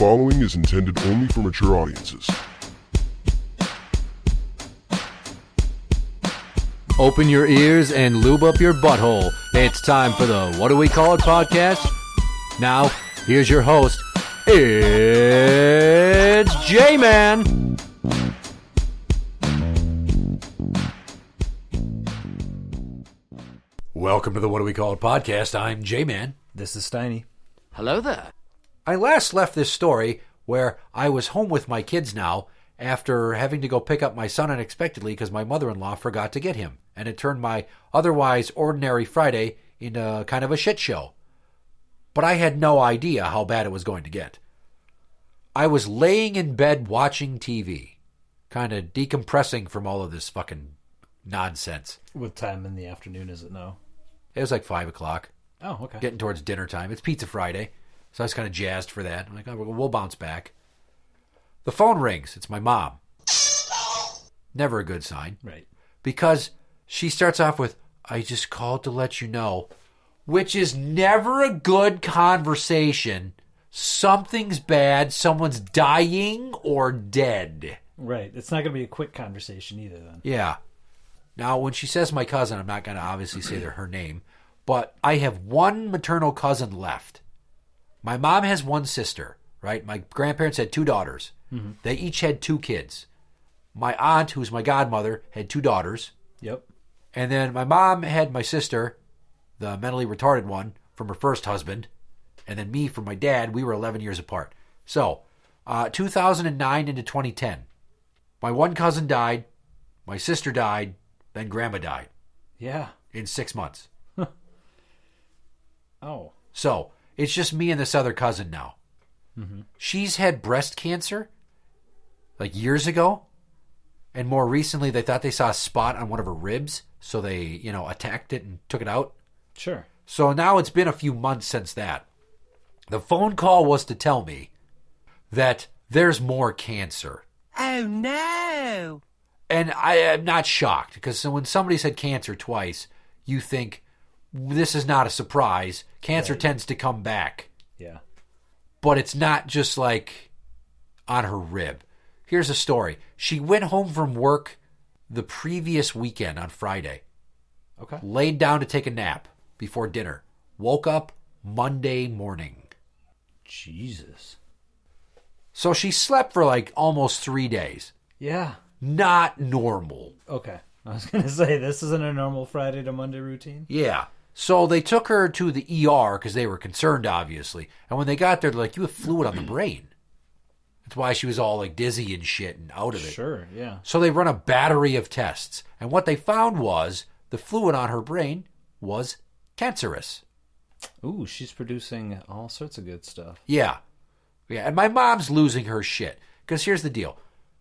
following is intended only for mature audiences. Open your ears and lube up your butthole. It's time for the What Do We Call It podcast. Now, here's your host. It's Jmann. Welcome to the What Do We Call It podcast. I'm Jmann. This is Steiny. Hello there. I last left this story where I was home with my kids now after having to go pick up my son unexpectedly because my mother-in-law forgot to get him. And it turned my otherwise ordinary Friday into kind of a shit show. But I had no idea how bad it was going to get. I was laying in bed watching TV, kind of decompressing from all of this fucking nonsense. What time in the afternoon is it now? It was like 5 o'clock. Oh, okay. Getting towards dinner time. It's Pizza Friday. So I was kind of jazzed for that. I'm like, oh, we'll bounce back. The phone rings. It's my mom. Never a good sign. Right. Because she starts off with, I just called to let you know, which is never a good conversation. Something's bad. Someone's dying or dead. Right. It's not going to be a quick conversation either then. Yeah. Now, when she says my cousin, I'm not going to obviously say her name, but I have one maternal cousin left. My mom has one sister, right? My grandparents had two daughters. Mm-hmm. They each had two kids. My aunt, who's my godmother, had two daughters. Yep. And then my mom had my sister, the mentally retarded one, from her first husband. And then me from my dad. We were 11 years apart. So, 2009 into 2010. My one cousin died. My sister died. Then grandma died. Yeah. In 6 months. Oh. So, it's just me and this other cousin now. Mm-hmm. She's had breast cancer like years ago. And more recently, they thought they saw a spot on one of her ribs. So they, attacked it and took it out. Sure. So now it's been a few months since that. The phone call was to tell me that there's more cancer. Oh, no. And I am not shocked, because when somebody said cancer twice, you think, this is not a surprise. Cancer tends to come back. Yeah. But it's not just like on her rib. Here's a story. She went home from work the previous weekend on Friday. Okay. Laid down to take a nap before dinner. Woke up Monday morning. Jesus. So she slept for like almost 3 days. Yeah. Not normal. Okay. I was going to say, this isn't a normal Friday to Monday routine. Yeah. So they took her to the ER because they were concerned, obviously. And when they got there, they're like, you have fluid on the brain. That's why she was all like dizzy and shit and out of it. Sure, yeah. So they run a battery of tests. And what they found was the fluid on her brain was cancerous. Ooh, she's producing all sorts of good stuff. Yeah. Yeah. And my mom's losing her shit. Because here's the deal.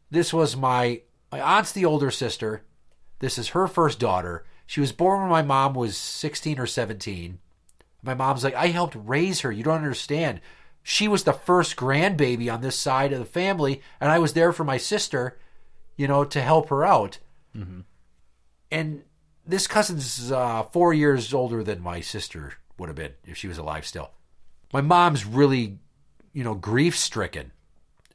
This was my aunt's the older sister. This is her first daughter. She was born when my mom was 16 or 17. My mom's like, I helped raise her. You don't understand. She was the first grandbaby on this side of the family, and I was there for my sister, to help her out. Mm-hmm. And this cousin's 4 years older than my sister would have been if she was alive still. My mom's really, grief-stricken.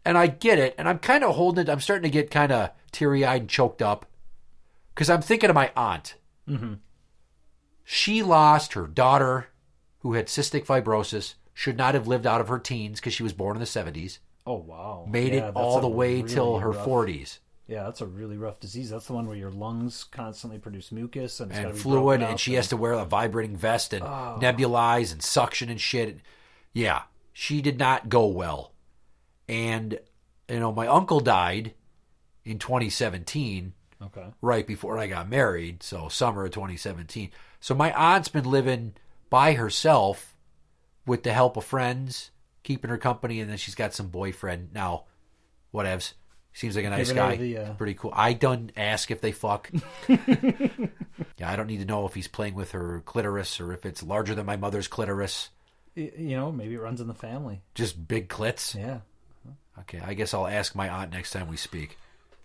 And I get it, and I'm kind of holding it. I'm starting to get kind of teary-eyed and choked up because I'm thinking of my aunt. Mm-hmm. She lost her daughter who had cystic fibrosis, should not have lived out of her teens because she was born in the 70s. Oh, wow. Made it all the way till her 40s. Yeah, that's a really rough disease. That's the one where your lungs constantly produce mucus and fluid, and she has to wear a vibrating vest and nebulize and suction and shit. Yeah, she did not go well. And, my uncle died in 2017, right before I got married, so summer of 2017. So my aunt's been living by herself with the help of friends, keeping her company, and then she's got some boyfriend now. Whatevs. Seems like a nice guy. Pretty cool. I don't ask if they fuck. Yeah, I don't need to know if he's playing with her clitoris or if it's larger than my mother's clitoris. Maybe it runs in the family. Just big clits? Yeah. Okay, I guess I'll ask my aunt next time we speak.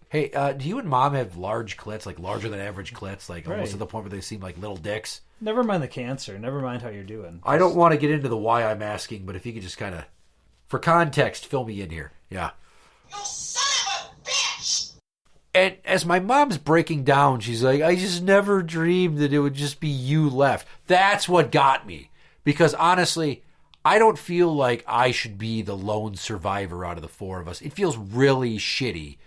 Hey, do you and Mom have large clits, like larger than average clits, like almost to the point where they seem like little dicks? Never mind the cancer. Never mind how you're doing. I don't want to get into the why I'm asking, but if you could just kind of For context, fill me in here. Yeah. You son of a bitch! And as my mom's breaking down, she's like, I just never dreamed that it would just be you left. That's what got me. Because honestly, I don't feel like I should be the lone survivor out of the four of us. It feels really shitty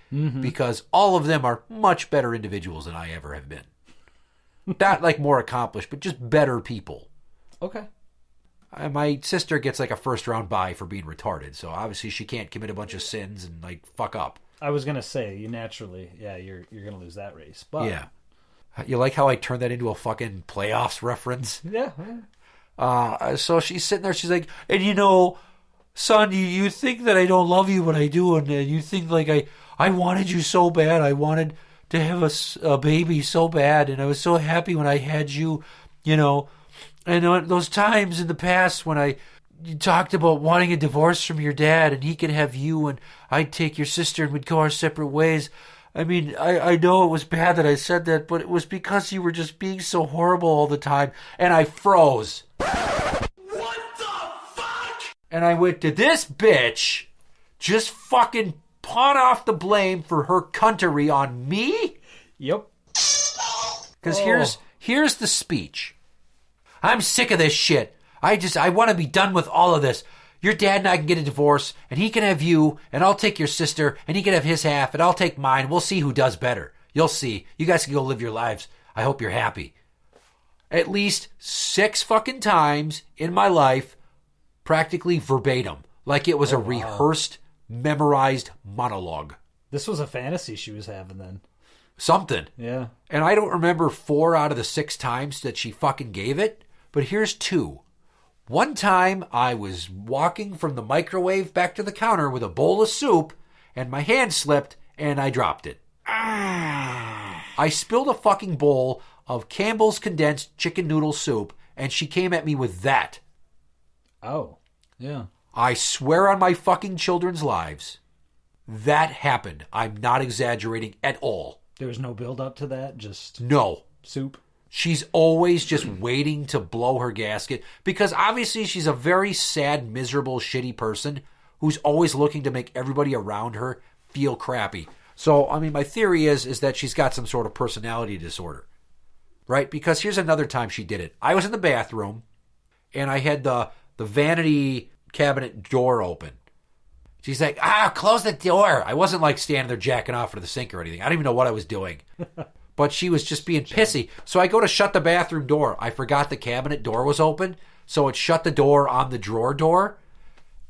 because all of them are much better individuals than I ever have been. Not like more accomplished, but just better people. Okay. My sister gets like a first round bye for being retarded. So obviously she can't commit a bunch of sins and like fuck up. I was gonna say you naturally, you're gonna lose that race. But Yeah. You like how I turned that into a fucking playoffs reference? yeah. So she's sitting there. She's like, and you know, son, you think that I don't love you, but I do, and you think like I wanted you so bad. I wanted to have a baby so bad, and I was so happy when I had you, you know. And those times in the past when you talked about wanting a divorce from your dad, and he could have you, and I'd take your sister, and we'd go our separate ways. I mean, I know it was bad that I said that, but it was because you were just being so horrible all the time. And I froze. What the fuck? And I went, did this bitch just fucking pawn off the blame for her cuntery on me? Yep. Because here's the speech. I'm sick of this shit. I want to be done with all of this. Your dad and I can get a divorce, and he can have you, and I'll take your sister, and he can have his half, and I'll take mine. We'll see who does better. You'll see. You guys can go live your lives. I hope you're happy. At least 6 fucking times in my life, practically verbatim, like it was a rehearsed, memorized monologue. This was a fantasy she was having then. Something. Yeah. And I don't remember 4 out of the 6 times that she fucking gave it, but here's 2. One time, I was walking from the microwave back to the counter with a bowl of soup, and my hand slipped, and I dropped it. I spilled a fucking bowl of Campbell's condensed chicken noodle soup, and she came at me with that. Oh. Yeah. I swear on my fucking children's lives, that happened. I'm not exaggerating at all. There was no build up to that, just No. soup. She's always just waiting to blow her gasket because obviously she's a very sad, miserable, shitty person who's always looking to make everybody around her feel crappy. So, I mean, my theory is that she's got some sort of personality disorder, right? Because here's another time she did it. I was in the bathroom and I had the vanity cabinet door open. She's like, close the door. I wasn't like standing there jacking off into the sink or anything. I don't even know what I was doing. But she was just being pissy. So I go to shut the bathroom door. I forgot the cabinet door was open. So it shut the door on the drawer door.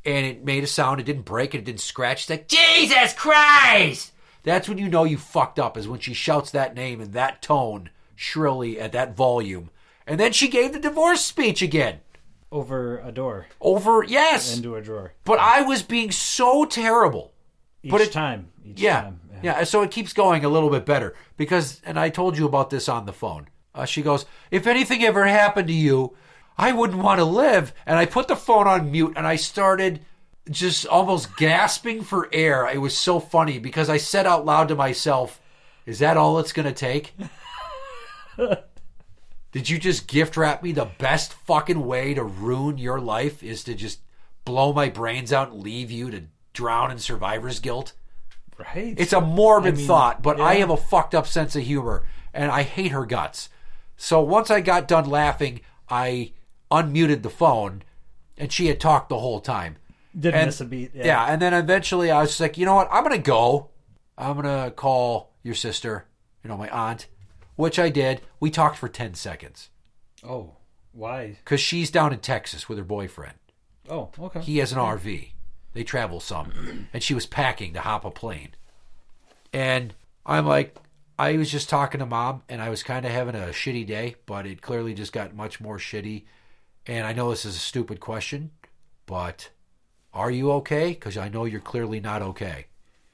And it made a sound. It didn't break. It didn't scratch. It's like, Jesus Christ! That's when you know you fucked up, is when she shouts that name in that tone, shrilly, at that volume. And then she gave the divorce speech again. Over a door. Yes. Into a drawer. But I was being so terrible. Each time. Yeah, so it keeps going a little bit better because, and I told you about this on the phone. She goes, if anything ever happened to you, I wouldn't want to live. And I put the phone on mute and I started just almost gasping for air. It was so funny because I said out loud to myself, is that all it's going to take? Did you just gift wrap me the best fucking way to ruin your life is to just blow my brains out and leave you to drown in survivor's guilt? Right. It's a morbid thought, but I have a fucked up sense of humor, and I hate her guts. So once I got done laughing, I unmuted the phone, and she had talked the whole time. Didn't miss a beat. Yeah, and then eventually I was just like, you know what? I'm going to go. I'm going to call your sister, my aunt, which I did. We talked for 10 seconds. Oh, why? Because she's down in Texas with her boyfriend. Oh, okay. He has an RV. They travel some. And she was packing to hop a plane. And I'm like, I was just talking to Mom, and I was kind of having a shitty day, but it clearly just got much more shitty. And I know this is a stupid question, but are you okay? Because I know you're clearly not okay.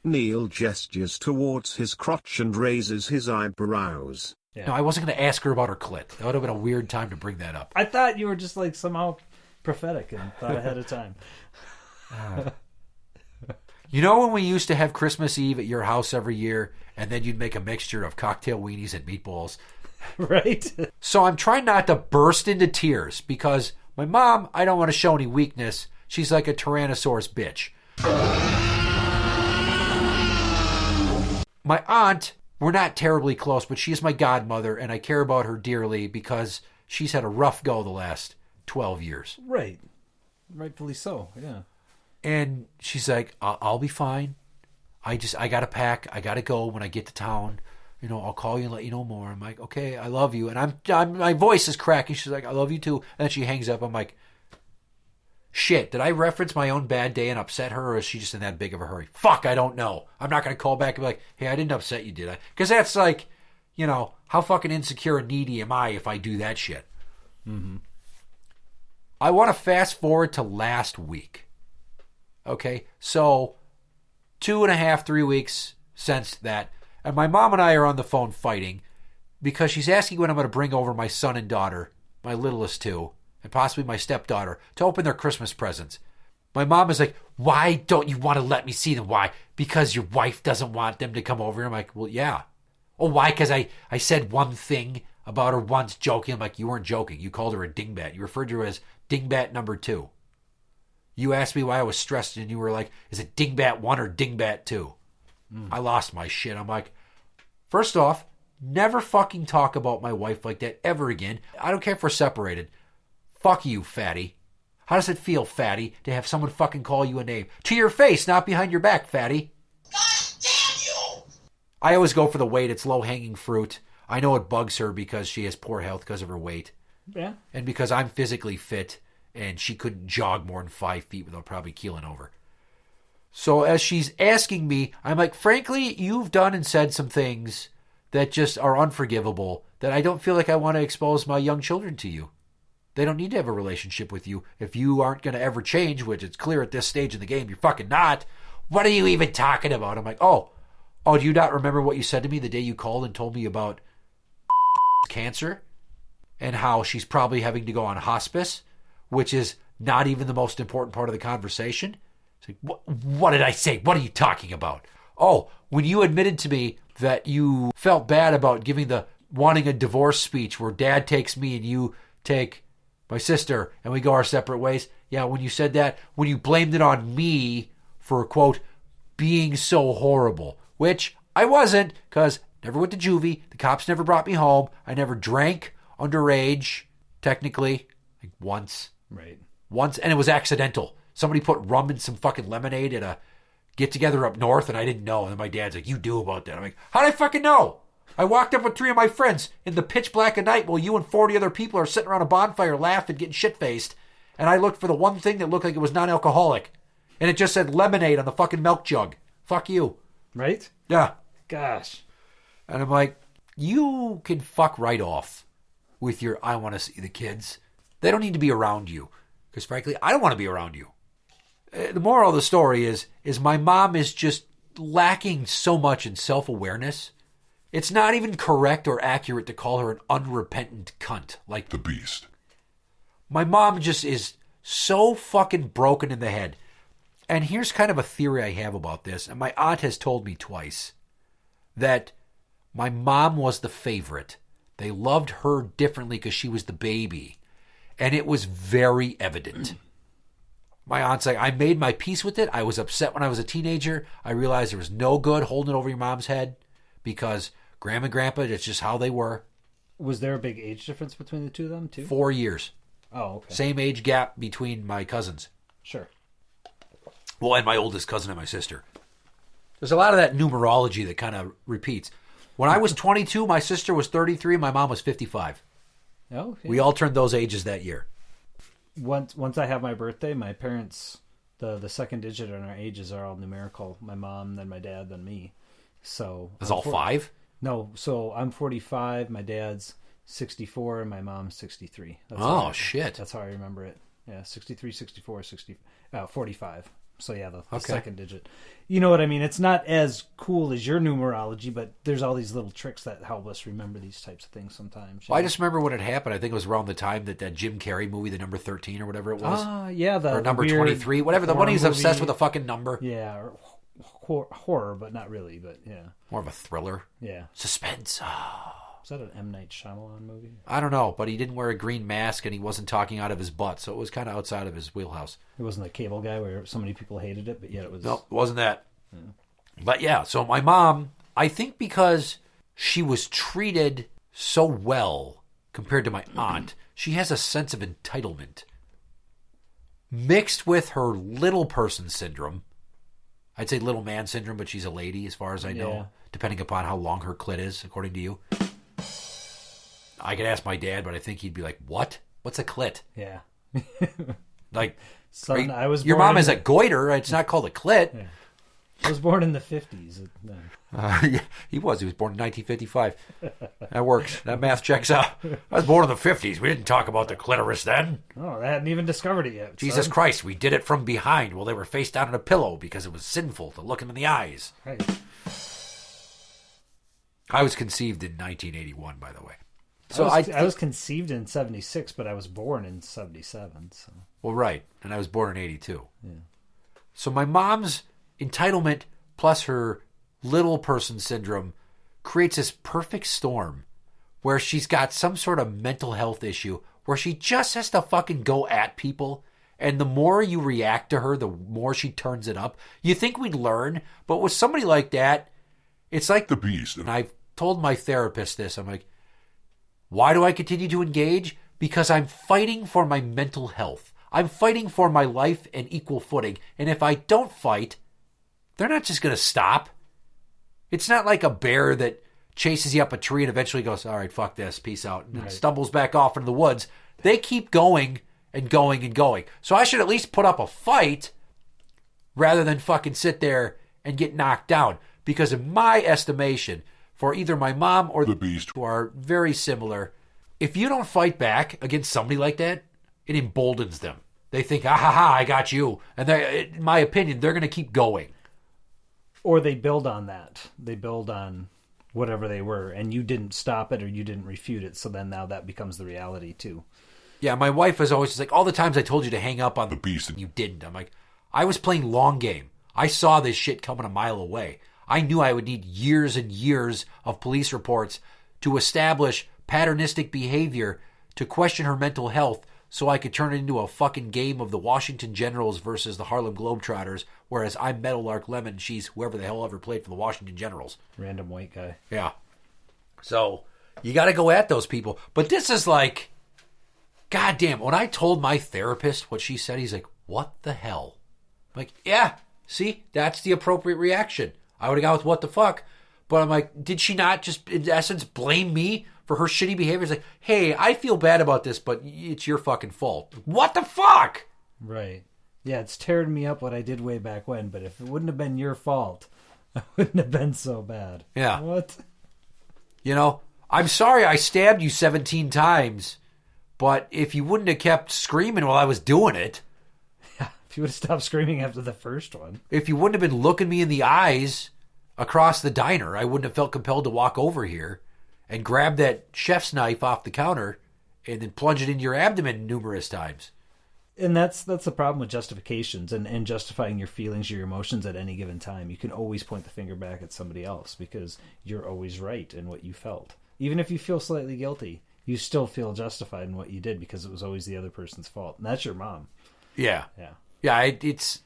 Neil gestures towards his crotch and raises his eyebrows. Yeah. No, I wasn't going to ask her about her clit. That would have been a weird time to bring that up. I thought you were just like somehow prophetic and thought ahead of time. You know when we used to have Christmas Eve at your house every year, and then you'd make a mixture of cocktail weenies and meatballs? Right? So I'm trying not to burst into tears because my mom, I don't want to show any weakness. She's like a Tyrannosaurus bitch. My aunt, we're not terribly close, but she's my godmother, and I care about her dearly because she's had a rough go the last 12 years. Right. Rightfully so, yeah. And she's like, I'll be fine. I got to pack. I got to go when I get to town. You know, I'll call you and let you know more. I'm like, okay, I love you. And I'm my voice is cracking. She's like, I love you too. And then she hangs up. I'm like, shit, did I reference my own bad day and upset her, or is she just in that big of a hurry? Fuck, I don't know. I'm not going to call back and be like, hey, I didn't upset you, did I? Because that's like, you know, how fucking insecure and needy am I if I do that shit? Mm-hmm. I want to fast forward to last week. Okay, so 2.5, 3 weeks since that, and my mom and I are on the phone fighting because she's asking when I'm going to bring over my son and daughter, my littlest two, and possibly my stepdaughter, to open their Christmas presents. My mom is like, why don't you want to let me see them? Why? Because your wife doesn't want them to come over? I'm like, well, yeah. Oh, why? Because I said one thing about her once joking. I'm like, you weren't joking. You called her a dingbat. You referred to her as dingbat number 2. You asked me why I was stressed, and you were like, is it dingbat 1 or dingbat 2? I lost my shit. I'm like, first off, never fucking talk about my wife like that ever again. I don't care if we're separated. Fuck you, fatty. How does it feel, fatty, to have someone fucking call you a name? To your face, not behind your back, fatty. God damn you! I always go for the weight. It's low-hanging fruit. I know it bugs her because she has poor health because of her weight. Yeah. And because I'm physically fit and she couldn't jog more than 5 feet without probably keeling over. So as she's asking me, I'm like, frankly, you've done and said some things that just are unforgivable that I don't feel like I want to expose my young children to you. They don't need to have a relationship with you if you aren't going to ever change, which it's clear at this stage in the game you're fucking not. What are you even talking about? I'm like, oh, do you not remember what you said to me the day you called and told me about cancer and how she's probably having to go on hospice, which is not even the most important part of the conversation? It's like, what did I say? What are you talking about? Oh, when you admitted to me that you felt bad about wanting a divorce speech where dad takes me and you take my sister and we go our separate ways. Yeah, when you said that, when you blamed it on me for, quote, being so horrible, which I wasn't, because never went to juvie. The cops never brought me home. I never drank underage, technically, like once. Right. Once, and it was accidental. Somebody put rum in some fucking lemonade at a get-together up north, and I didn't know. And then my dad's like, you do about that. I'm like, how'd I fucking know? I walked up with 3 of my friends in the pitch black of night while you and 40 other people are sitting around a bonfire laughing, getting shit-faced. And I looked for the one thing that looked like it was non-alcoholic. And it just said lemonade on the fucking milk jug. Fuck you. Right? Yeah. Gosh. And I'm like, you can fuck right off with your I want to see the kids. They don't need to be around you. Because frankly, I don't want to be around you. The moral of the story is my mom is just lacking so much in self-awareness. It's not even correct or accurate to call her an unrepentant cunt. Like The Beast. my mom just is so fucking broken in the head. And here's kind of a theory I have about this. And my aunt has told me twice that my mom was the favorite. They loved her differently because she was the baby. And it was very evident. My aunt's like, I made my peace with it. I was upset when I was a teenager. I realized there was no good holding it over your mom's head because grandma and grandpa, that's just how they were. Was there a big age difference between the two of them, too? 4 years. Oh, okay. Same age gap between my cousins. Sure. Well, and my oldest cousin and my sister. There's a lot of that numerology that kind of repeats. When I was 22, my sister was 33, my mom was 55. Oh, yeah. We all turned those ages that year. Once I have my birthday, my parents, the second digit in our ages are all numerical. My mom, then my dad, then me. So It's all 5? No, so I'm 45, my dad's 64, and my mom's 63. Shit. That's how I remember it. Yeah, 63, 64, 45. So yeah, the Okay. second digit. You know what I mean? It's not as cool as your numerology, but there's all these little tricks that help us remember these types of things sometimes. Well, I just remember when it happened. I think it was around the time that Jim Carrey movie, the number 13 or whatever it was. Yeah, or number weird 23, whatever. The one he's horror obsessed with movie. a fucking number. Yeah, or horror, but not really, but yeah. More of a thriller. Yeah. Suspense. Was that an M. Night Shyamalan movie? I don't know, but he didn't wear a green mask and he wasn't talking out of his butt, so it was kind of outside of his wheelhouse. It wasn't the Cable Guy where so many people hated it, but yet it was... No, it wasn't that. Yeah. But yeah, so my mom, I think because she was treated so well compared to my aunt, she has a sense of entitlement. Mixed with her little person syndrome. I'd say little man syndrome, but she's a lady as far as I know, depending upon how long her clit is, according to you. I could ask my dad, but I think he'd be like, what? What's a clit? Yeah. Like, Son, your mom has a goiter. It's not called a clit. Yeah. I was born in the 50s. Yeah, he was. He was born in 1955. That works. That math checks out. I was born in the 50s. We didn't talk about the clitoris then. Oh, they hadn't even discovered it yet. Jesus son. Christ, we did it from behind while they were face down on a pillow because it was sinful to look them in the eyes. Right. I was conceived in 1981, by the way. So I was conceived in 76, but I was born in 77. So. Well, right. And I was born in 82. Yeah. So my mom's entitlement plus her little person syndrome creates this perfect storm where she's got some sort of mental health issue where she just has to fucking go at people. And the more you react to her, the more she turns it up. You think we'd learn, but with somebody like that, it's like the beast. And I've told my therapist this. I'm like, why do I continue to engage? Because I'm fighting for my mental health. I'm fighting for my life and equal footing. And if I don't fight, they're not just going to stop. It's not like a bear that chases you up a tree and eventually goes, all right, fuck this, peace out, and then stumbles back off into the woods. They keep going and going and going. So I should at least put up a fight rather than fucking sit there and get knocked down. Because in my estimation, for either my mom or the beast, who are very similar, if you don't fight back against somebody like that, it emboldens them. They think, ah ha ha, I got you. And in my opinion, they're going to keep going. Or they build on that. They build on whatever they were, and you didn't stop it or you didn't refute it, so then now that becomes the reality too. Yeah, my wife was always just like, all the times I told you to hang up on the beast and you didn't. I'm like, I was playing long game. I saw this shit coming a mile away. I knew I would need years and years of police reports to establish patternistic behavior to question her mental health so I could turn it into a fucking game of the Washington Generals versus the Harlem Globetrotters, whereas I'm Meadowlark Lemon, she's whoever the hell ever played for the Washington Generals. Random white guy. Yeah. So you got to go at those people. But this is like, goddamn, when I told my therapist what she said, he's like, what the hell? I'm like, yeah, see, that's the appropriate reaction. I would have gone with what the fuck. But I'm like, did she not just, in essence, blame me for her shitty behavior? It's like, hey, I feel bad about this, but it's your fucking fault. What the fuck? Right. Yeah, it's tearing me up what I did way back when, but if it wouldn't have been your fault, I wouldn't have been so bad. Yeah. What? You know, I'm sorry I stabbed you 17 times, but if you wouldn't have kept screaming while I was doing it. Yeah, if you would have stopped screaming after the first one. If you wouldn't have been looking me in the eyes across the diner, I wouldn't have felt compelled to walk over here and grab that chef's knife off the counter and then plunge it into your abdomen numerous times. And that's the problem with justifications and justifying your feelings, your emotions at any given time. You can always point the finger back at somebody else because you're always right in what you felt. Even if you feel slightly guilty, you still feel justified in what you did because it was always the other person's fault. And that's your mom. Yeah. Yeah. Yeah, it's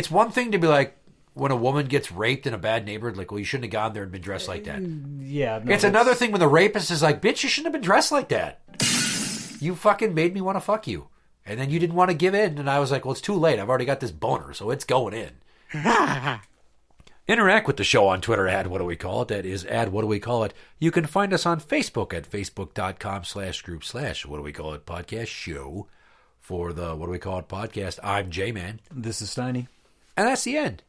one thing to be like, when a woman gets raped in a bad neighborhood, like, well, you shouldn't have gone there and been dressed like that. Yeah. No, it's another thing when the rapist is like, bitch, you shouldn't have been dressed like that. You fucking made me want to fuck you. And then you didn't want to give in. And I was like, well, it's too late. I've already got this boner, so it's going in. Interact with the show on Twitter at What Do We Call It. That is at What Do We Call It. You can find us on Facebook at facebook.com/group/What Do We Call It podcast show. For the What Do We Call It podcast, I'm Jmann. This is Steiny. And that's the end.